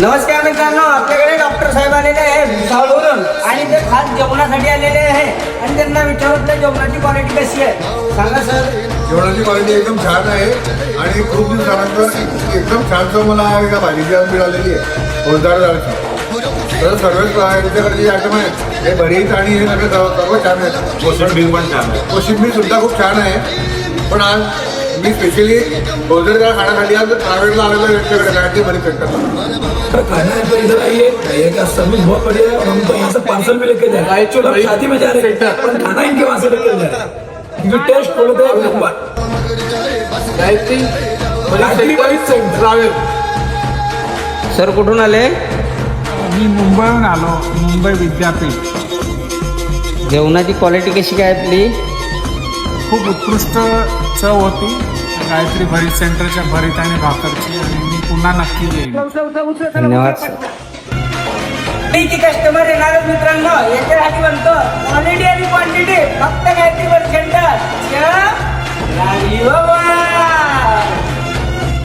नमस्कार मित्रांनो, आपल्याकडे डॉक्टर साहेब आलेले आहे भुसावळवरून आणि ते खास जेवणासाठी आलेले आहे आणि त्यांना विचारलं जेवणाची क्वालिटी कशी आहे. सांगा सर. जेवणाची क्वालिटी एकदम छान आहे आणि खूप दिवसानंतर एकदम छान मला एका भाजीची आज मिळालेली आहे. ओझदार डाळची तर सर्वच त्याच्याकडे आयटम आहे हे भरीत आणि हे सगळं सर्व छान आहे. कोशिंबीर पण छान आहे. कोशिंबीर सुद्धा खूप छान आहे. पण आज मी स्पेशली ओझदार डाळ खाण्यासाठी आज प्रायव्हेटला आलेलो व्यक्तीकडे गाठी भरीत करतात. खाना है तो इधर आइए, ये का सर्विस बहुत बढ़िया है और हम तो यहाँ से पार्सल भी लेके जा रहे हैं. चलो शादी में जा रहे हैं पर खाना इनके वहाँ से लेके जा रहे हैं क्योंकि टेस्ट बोलते हैं एक नंबर. सर कुठून आले? मी मुंबईहून आलो. मुंबई विद्यापीठ. जेवणाची क्वालिटी कशी काय आपली? खूप उत्कृष्ट चव होती गायत्री भरीत सेंटरच्या भरीत आणि भाकरची आणि मी पुन्हा नक्की येईल. धन्यवाद सर. कस्टमर येणार मित्रांनो,